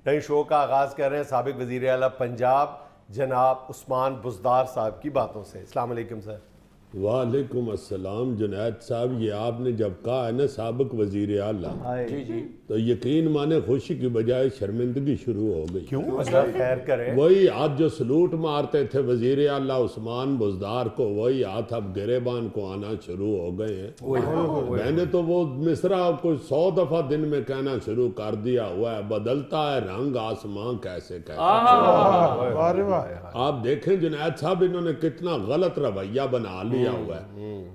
नई शो का आगाज़ कर रहे हैं साबिक वज़ीर आला पंजाब जनाब उस्मान बुज़दार साहब की बातों से। अस्सलाम वालेकुम सर। वालेकुम अस्सलाम जुनैद साहब, ये आपने जब कहा है ना साबिक वजीर आला, जी जी, तो यकीन माने खुशी की बजाय शर्मिंदगी शुरू हो गई। क्यों? मतलब खैर करें। वही हाथ जो सलूट मारते थे वजीर आला उस्मान बुज़दार को, वही हाथ अब गिरेबान को आना शुरू हो गए हैं। मैंने तो वो मिसरा को 100 दफा दिन में कहना शुरू कर दिया हुआ है, बदलता है रंग आसमां कैसे कैसे। आप देखें जुनैद साहब, इन्होंने कितना गलत रवैया बना लिया हुआ है।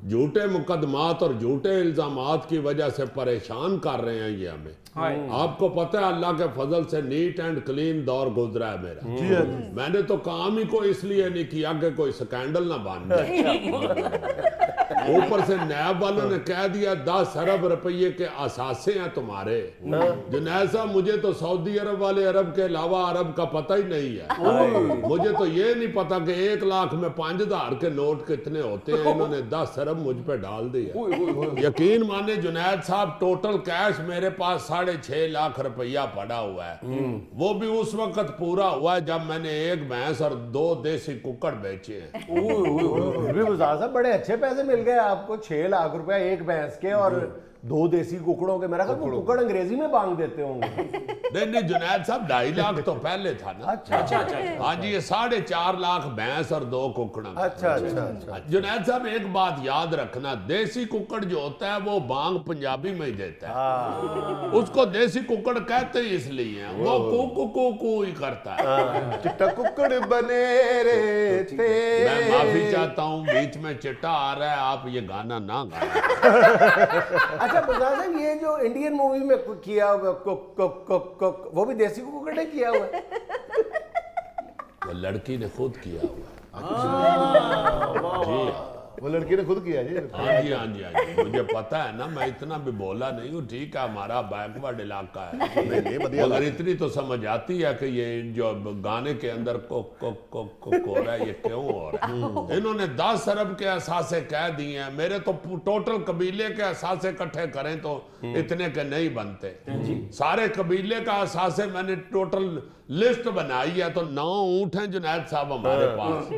झूठे मुकदमात और झूठे इल्जामात की वजह से परेशान कर रहे हैं ये हमें। आपको पता है अल्लाह के फजल से नीट एंड क्लीन दौर गुजरा है मेरा। मैंने तो काम ही को इसलिए नहीं किया कि कोई स्कैंडल ना बन जाए। ऊपर से नैब वालों ने कह दिया 10 अरब रुपये के असासे हैं तुम्हारे। जुनैद साहब, मुझे तो सऊदी अरब वाले अरब के अलावा अरब का पता ही नहीं है। मुझे तो ये नहीं पता कि 1 लाख में 5000 के नोट कितने होते हैं। इन्होंने 10 अरब मुझ पे डाल दिया। यकीन माने जुनैद साहब, टोटल कैश मेरे पास 6.5 लाख रुपया पड़ा हुआ है। वो भी उस वक्त पूरा हुआ है जब मैंने 1 भैंस और 2 देसी कुक्कड़ बेचे हैं। फिर भी बुज़दार साहब बड़े अच्छे पैसे मिल गए आपको। 6 लाख रुपया 1 भैंस के और 2 देसी कुकड़ों के। मेरा ख्याल वो कुकड़ अंग्रेजी में बांग देते होंगे। नहीं जुनैद साहब, 2.5 लाख तो पहले था ना। अच्छा अच्छा अच्छा। हाँ जी, ये 4.5 लाख भैंस और 2 कुकड़ा। अच्छा अच्छा अच्छा। जुनैद साहब, एक बात याद रखना, देसी कुकड़ जो होता है वो बांग पंजाबी में ही देता है। उसको देसी कुकड़ कहते ही इसलिए हैं, वो कू ही करता है। चिट्टा कुकड़ बने रे थे। मैं माफी चाहता हूँ, बीच में चिट्टा आ रहा है, आप ये गाना ना गाएं। अच्छा बुज़दार साहब, ये जो इंडियन मूवी में किया हुआ वो भी देसी कुकड़ ने किया हुआ है? वो लड़की ने खुद किया हुआ है। वो लड़की ने खुद किया जी? हाँ जी हाँ जी हाँ जी, मुझे पता है ना, मैं इतना भी बोला नहीं हूँ। ठीक है, हमारा बैकवर्ड इलाका है, मगर इतनी तो समझ आती है कि ये जो गाने के अंदर को हो रहा है, ये क्यों हो रहा है। इन्होंने 10 अरब के असासे कह दिए हैं। मेरे तो टोटल कबीले के असासे इकट्ठे करें तो इतने के नहीं बनते। सारे कबीले का असासे मैंने टोटल लिस्ट बनाई है तो 9 ऊंट हैं जुनैद साहब हमारे पास।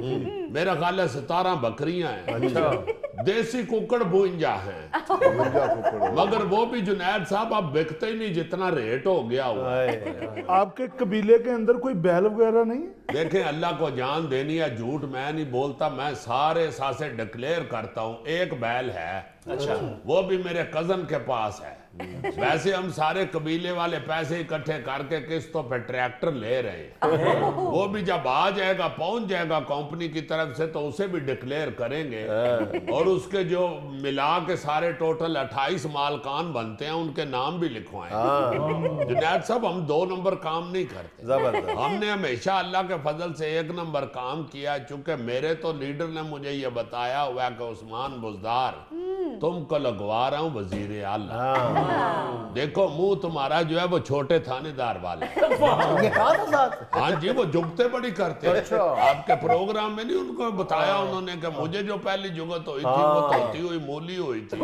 मेरा ख्याल है 17 बकरियां हैं। देसी कुकड़ 52 हैं। मगर वो भी जुनैद साहब अब बिकते ही नहीं, जितना रेट हो गया हुआ। आपके कबीले के अंदर कोई बैल वगैरह नहीं? देखें, अल्लाह को जान देनी है, झूठ मैं नहीं बोलता। मैं सारे सासे डिक्लेयर करता हूँ, 1 बैल है। अच्छा, वो भी मेरे कजन के पास है। वैसे हम सारे कबीले वाले पैसे इकट्ठे करके किस्तों पे ट्रैक्टर ले रहे हैं। वो भी जब आ जाएगा, पहुंच जाएगा कंपनी की तरफ से, तो उसे भी डिक्लेयर करेंगे। और उसके जो मिला के सारे टोटल 28 मालकान बनते हैं, उनके नाम भी लिखवाएं। जुनैद साहब, हम 2 नंबर काम नहीं करते। जबरदस्त। हमने हमेशा अल्लाह के फजल से 1 नंबर काम किया। चूंकि मेरे तो लीडर ने मुझे ये बताया हुआ है कि उस्मान बुज़दार, तुमको लगवा रहा हूं वजीर आला। देखो, मुंह तुम्हारा जो है वो छोटे थानेदार वाले। ये कहा था साथ? हाँ जी, वो जुगते बड़ी करते हैं। अच्छा। आपके प्रोग्राम में नहीं उनको बताया उन्होंने कि मुझे जो पहली जुगत हुई थी वो धोती हुई मूली हुई थी।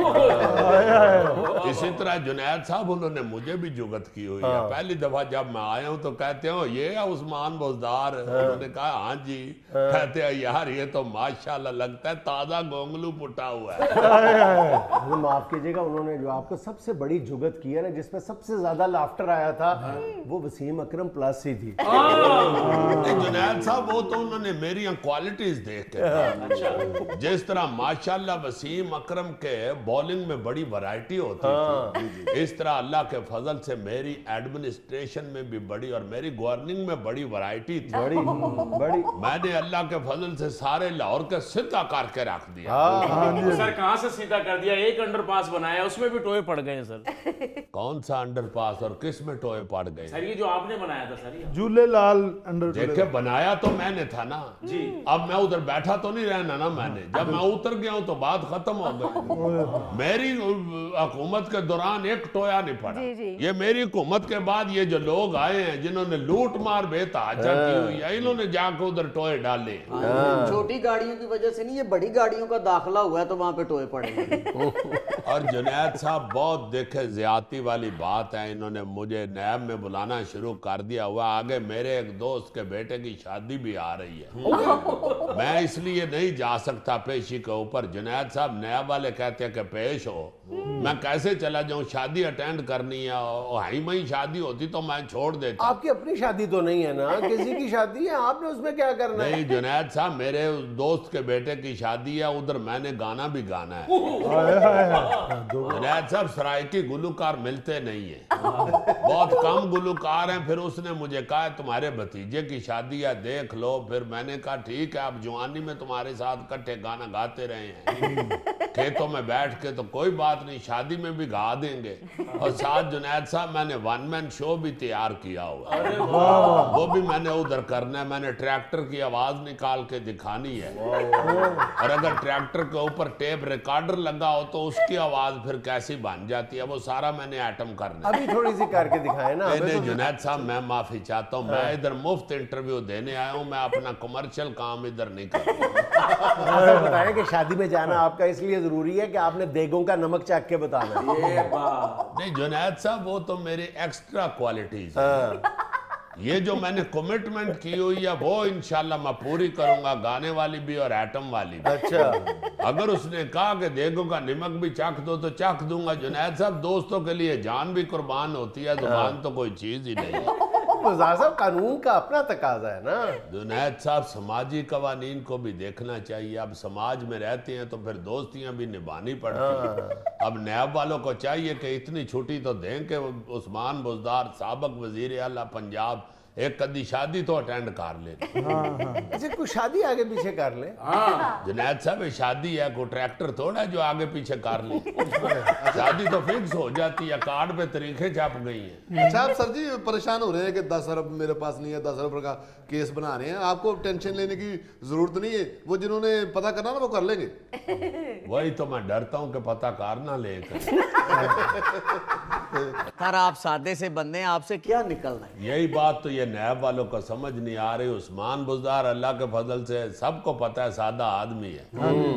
इसी तरह जुनैद साहब, उन्होंने मुझे भी जुगत की हुई है। पहली दफा जब मैं आया हूँ तो कहते हो ये है उस्मान बुज़दार। उन्होंने कहा हाँ जी। कहते हैं यार ये तो माशाल्लाह लगता है ताजा गोंगलू पुटा हुआ है। माफ कीजिएगा, उन्होंने जो आपको सबसे बड़ी जुगत की है ना, जिसमें सबसे ज्यादा लाफ्टर आया था, वो वसीम अकरम प्लस ही थी। जुनैद साहब, वो तो उन्होंने मेरी क्वालिटीज देख के, जिस तरह माशाल्लाह वसीम अकरम के बॉलिंग में बड़ी वैरायटी होती थी, इस तरह अल्लाह के फजल से मेरी एडमिनिस्ट्रेशन में भी बड़ी और मेरी गवर्निंग में बड़ी वैरायटी थी। बड़ी मैंने अल्लाह के फजल से सारे लाहौर के सीधा करके रख दिया। सर कहाँ से सीधा कर दिया? 1 अंडरपास बनाया, उसमें भी टोए पड़ गए सर। कौन सा अंडरपास और किस में टोए पड़ गए? सर ये जो आपने बनाया था सर, ये झूलेलाल अंडर देखे, बनाया तो मैंने था ना जी। अब मैं उधर बैठा तो नहीं रहना ना मैंने। जब मैं उतर गया हूं तो बात खत्म हो गई। मेरी हुकूमत के दौरान एक टोया नहीं पड़ा। ये मेरी हुकूमत के बाद ये जो लोग आए हैं जिन्होंने लूट मार बेतहाशा की हुई है, इन्होंने जाकर उधर टोए डाले। छोटी गाड़ियों की वजह से नहीं, ये बड़ी गाड़ियों का दाखिला हुआ है तो वहां पे टोए पड़ेंगे। और जुनैद साहब बहुत देखे ज्यादती वाली बात है, इन्होंने मुझे नैब में बुलाना शुरू कर दिया हुआ। आगे मेरे एक दोस्त के बेटे की शादी भी आ रही है, मैं इसलिए नहीं जा सकता पेशी के ऊपर। जुनैद साहब नैब वाले कहते हैं कि पेश हो, मैं कैसे चला जाऊं? शादी अटेंड करनी है, और हाई मई शादी होती तो मैं छोड़ देता। आपकी अपनी शादी तो नहीं है ना, किसी की शादी है, आपने उसमें क्या करना है? नहीं जुनैद साहब, मेरे उस दोस्त के बेटे की शादी है, उधर मैंने गाना भी गाना है। जुनैद साहब सराइकी गुलूकार मिलते नहीं है, बहुत कम गुलूकार हैं। फिर उसने मुझे कहा तुम्हारे भतीजे की शादी है, देख लो। फिर मैंने कहा ठीक है, अब जवानी में तुम्हारे साथ इकट्ठे गाना गाते रहे हैं, खेतों में बैठ के, तो कोई बात नहीं, शादी में भी गा देंगे। और साथ जुनैद साहब मैंने वन मैन शो भी तैयार किया हुआ, वो भी मैंने उधर करना है। मैंने ट्रैक्टर की आवाज निकाल के दिखानी है, और अगर ट्रैक्टर के ऊपर टेप रिकॉर्डर लगा हो तो उसकी आवाज फिर कैसी बन जाती है, वो सारा मैंने आइटम करना है। अभी थोड़ी सी करके दिखाए ना। नहीं जुनैद साहब, मैं माफी चाहता हूँ, मैं इधर मुफ्त इंटरव्यू देने आया हूँ, मैं अपना कमर्शियल काम इधर नहीं कर रहा। ऐसा बताएं कि शादी में जाना आपका इसलिए जरूरी है कि आपने देगों का नमक चाक के बताना है। नहीं जुनैद साहब, वो तो मेरी एक्स्ट्रा क्वालिटीज है। ये जो मैंने कमिटमेंट की हुई है वो इंशाल्लाह मैं पूरी करूंगा, गाने वाली भी और एटम वाली भी। अच्छा, अगर उसने कहा कि देगों का नमक भी चख दो तो चख दूंगा। जुनैद साहब, दोस्तों के लिए जान भी कुर्बान होती है, जुबान तो कोई चीज ही नहीं है। गुलजार साहब, कानून का अपना तकाजा है ना। जुनैद साहब, समाजी कवानीन को भी देखना चाहिए। अब समाज में रहते हैं तो फिर दोस्तियां भी निभानी पड़ती हैं। अब नैब वालों को चाहिए कि इतनी छुट्टी तो दें कि उस्मान बुज़दार साबिक वजीर आला पंजाब एक कदी शादी तो अटेंड कर ले। अच्छा, कुछ शादी आगे पीछे कर ले। जुनैद साहब, ये शादी है, कोई ट्रैक्टर थोड़ा है जो आगे पीछे कर ले। शादी तो फिक्स हो जाती है, कार्ड पे तरीके छप गई हैं। अच्छा, आप सर जी परेशान हो रहे हैं कि 10 अरब मेरे पास नहीं है, 10 अरब का केस बना रहे हैं। आपको टेंशन लेने की जरूरत नहीं है, वो जिन्होंने पता करना ना वो कर लेंगे। वही तो मैं डरता हूँ कि पता करना लेकर। सर आप सादे से बंदे हैं, आपसे क्या निकलना है? यही बात तो ये नैब वालों को समझ नहीं आ रही। उस्मान बुज़दार अल्लाह के फजल से सबको पता है सादा आदमी है,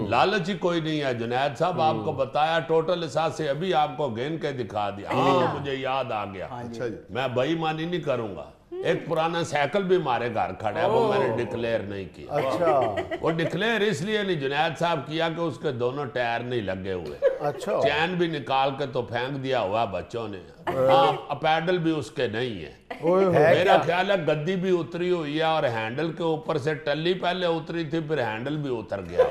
लालची कोई नहीं है। जुनैद साहब, आपको बताया टोटल हिसाब से अभी आपको गिन के दिखा दिया। हाँ, मुझे याद आ गया। अच्छा जी, मैं बेईमानी नहीं करूंगा। एक पुराना साइकिल भी हमारे घर खड़ा है, वो मैंने डिक्लेयर नहीं किया। अच्छा वो डिक्लेयर इसलिए नहीं जुनैद साहब किया कि उसके दोनों टायर नहीं लगे हुए, अच्छा, चैन भी निकाल के तो फेंक दिया हुआ बच्चों ने। हाँ, पैडल भी उसके नहीं है। मेरा ख्याल है गद्दी भी उतरी हुई है और हैंडल के ऊपर से टल्ली पहले उतरी थी, फिर हैंडल भी उतर गया।